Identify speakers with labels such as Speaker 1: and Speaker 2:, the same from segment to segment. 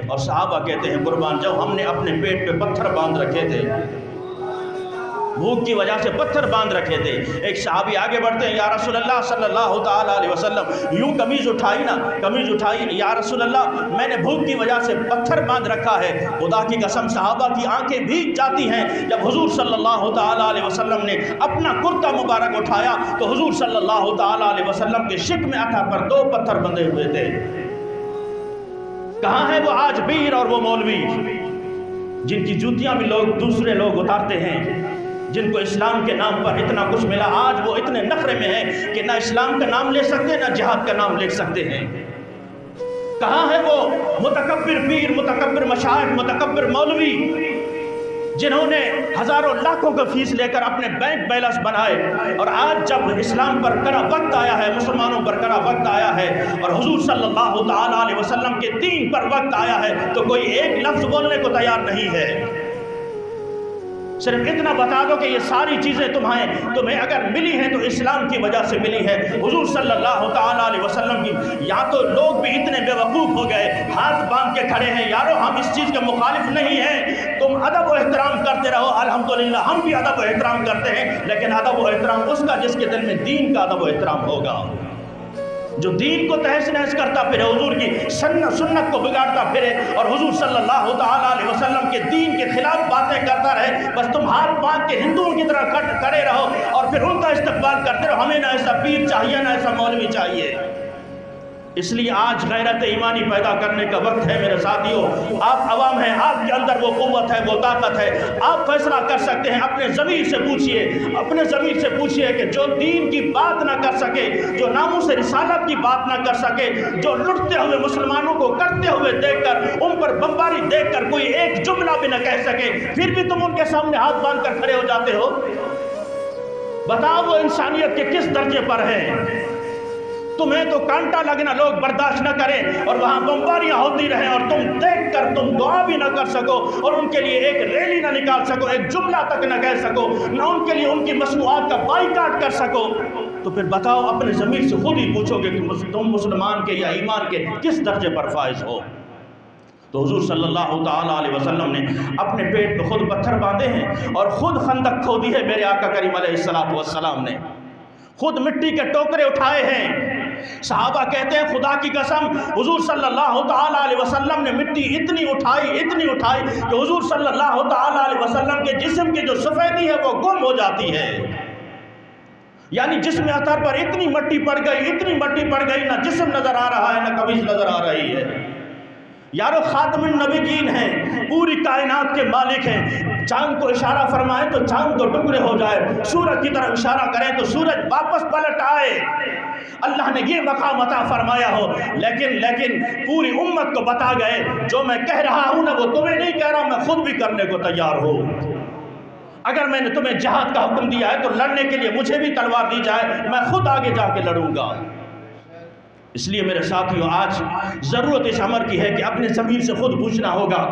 Speaker 1: اور صحابہ کہتے ہیں قربان جب ہم نے اپنے پیٹ پہ پتھر باندھ رکھے تھے، بھوک کی وجہ سے پتھر باندھ رکھے تھے، ایک صحابی آگے بڑھتے ہیں، یا رسول اللہ صلی اللہ تعالیٰ علیہ وسلم، یوں قمیض اٹھائی نا، قمیض اٹھائی، یا رسول اللہ میں نے بھوک کی وجہ سے پتھر باندھ رکھا ہے۔ خدا کی قسم صحابہ کی آنکھیں بھیگ جاتی ہیں جب حضور صلی اللہ تعالیٰ علیہ وسلم نے اپنا کرتا مبارک اٹھایا تو حضور صلی اللہ تعالیٰ علیہ وسلم کے شکم اطہر پر 2 پتھر بندھے ہوئے تھے۔ کہاں ہے وہ آج پیر اور وہ مولوی جن کی جوتیاں بھی دوسرے لوگ اتارتے ہیں، جن کو اسلام کے نام پر اتنا کچھ ملا، آج وہ اتنے نخرے میں ہیں کہ نہ اسلام کا نام لے سکتے نہ جہاد کا نام لے سکتے ہیں۔ کہاں ہے وہ متکبر پیر، متکبر مشائخ، متکبر مولوی جنہوں نے ہزاروں لاکھوں کا فیس لے کر اپنے بینک بیلنس بنائے، اور آج جب اسلام پر کڑا وقت آیا ہے، مسلمانوں پر کڑا وقت آیا ہے اور حضور صلی اللہ تعالیٰ علیہ وسلم کے دین پر وقت آیا ہے تو کوئی ایک لفظ بولنے کو تیار نہیں ہے۔ صرف اتنا بتا دو کہ یہ ساری چیزیں تمہیں اگر ملی ہیں تو اسلام کی وجہ سے ملی ہے، حضور صلی اللہ تعالیٰ علیہ وسلم کی۔ یا تو لوگ بھی اتنے بے وقوف ہو گئے، ہاتھ باندھ کے کھڑے ہیں، یارو ہم اس چیز کے مخالف نہیں ہیں، تم ادب و احترام کرتے رہو، الحمدللہ ہم بھی ادب و احترام کرتے ہیں، لیکن ادب و احترام اس کا جس کے دل میں دین کا ادب و احترام ہوگا، جو دین کو تہس نہس کرتا پھرے، حضور کی سنت کو بگاڑتا پھرے اور حضور صلی اللہ تعالیٰ علیہ وسلم کے دین کے خلاف باتیں کرتا رہے، بس تم ہاتھ باندھ کے ہندوؤں کی طرح کھڑے رہو اور پھر ان کا استقبال کرتے رہو، ہمیں نہ ایسا پیر چاہیے نہ ایسا مولوی چاہیے۔ اس لیے آج غیرت ایمانی پیدا کرنے کا وقت ہے میرے ساتھیوں۔ آپ عوام ہیں، آپ کے اندر وہ قوت ہے، وہ طاقت ہے، آپ فیصلہ کر سکتے ہیں۔ اپنے ضمیر سے پوچھئے، اپنے ضمیر سے پوچھئے کہ جو دین کی بات نہ کر سکے، جو ناموس رسالت کی بات نہ کر سکے، جو لٹتے ہوئے مسلمانوں کو کرتے ہوئے دیکھ کر، ان پر بمباری دیکھ کر کوئی ایک جملہ بھی نہ کہہ سکے، پھر بھی تم ان کے سامنے ہاتھ باندھ کر کھڑے ہو جاتے ہو۔ بتاؤ وہ انسانیت کے کس درجے پر ہے؟ تمہیں تو کانٹا لگنا لوگ برداشت نہ کریں اور وہاں بمباریاں ہوتی رہیں اور تم دیکھ کر تم دعا بھی نہ کر سکو اور ان کے لیے ایک ریلی نہ نکال سکو، ایک جملہ تک نہ کہہ سکو، نہ ان کے لیے ان کی مصنوعات کا بائیکاٹ کر سکو، تو پھر بتاؤ اپنے ضمیر سے خود ہی پوچھو کہ تم مسلمان کے یا ایمان کے کس درجے پر فائز ہو۔ تو حضور صلی اللہ تعالیٰ علیہ وسلم نے اپنے پیٹ پہ خود پتھر باندھے ہیں اور خود خندق کھودی ہے میرے آقا کریم علیہ السلام نے، خود مٹی کے ٹوکرے اٹھائے ہیں۔ صحابہ کہتے ہیں خدا کی قسم حضور صلی اللہ تعالیٰ علیہ وسلم نے مٹی اتنی اٹھائی کہ حضور صلی اللہ تعالیٰ علیہ وسلم کے جسم کی جو سفیدی ہے وہ گم ہو جاتی ہے، یعنی جسم اطہر پر اتنی مٹی پڑ گئی، نہ جسم نظر آ رہا ہے نہ قمیص نظر آ رہی ہے۔ یارو خاتم النبیین ہیں، پوری کائنات کے مالک ہیں، چاند کو اشارہ فرمائیں تو چاند تو ٹکڑے ہو جائے، سورج کی طرف اشارہ کریں تو سورج واپس پلٹ آئے، اللہ نے یہ مقام عطا فرمایا ہو، لیکن پوری امت کو بتا گئے جو میں کہہ رہا ہوں نا وہ تمہیں نہیں کہہ رہا، میں خود بھی کرنے کو تیار ہوں۔ اگر میں نے تمہیں جہاد کا حکم دیا ہے تو لڑنے کے لیے مجھے بھی تلوار دی جائے، میں خود آگے جا کے لڑوں گا۔ اس لیے میرے ساتھیوں آج ضرورت اس امر کی ہے کہ اپنے ضمیر سے خود پوچھنا ہوگا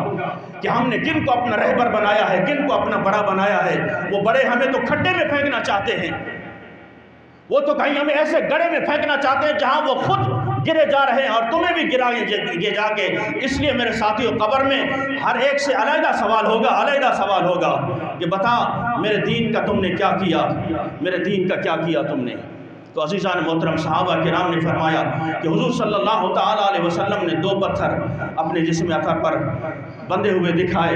Speaker 1: کہ ہم نے کن کو اپنا رہبر بنایا ہے، کن کو اپنا بڑا بنایا ہے۔ وہ بڑے ہمیں تو کھڈے میں پھینکنا چاہتے ہیں، وہ تو کہیں ہمیں ایسے گڑھے میں پھینکنا چاہتے ہیں جہاں وہ خود گرے جا رہے ہیں اور تمہیں بھی گرائیں گے جا کے۔ اس لیے میرے ساتھیوں قبر میں ہر ایک سے علیحدہ سوال ہوگا کہ بتا میرے دین کا تم نے کیا کیا، میرے دین کا کیا کیا تم نے۔ تو عزیزان محترم صحابہ کرام نے فرمایا کہ حضور صلی اللہ تعالیٰ علیہ وسلم نے 2 پتھر اپنے جسم اطہر پر بندھے ہوئے دکھائے۔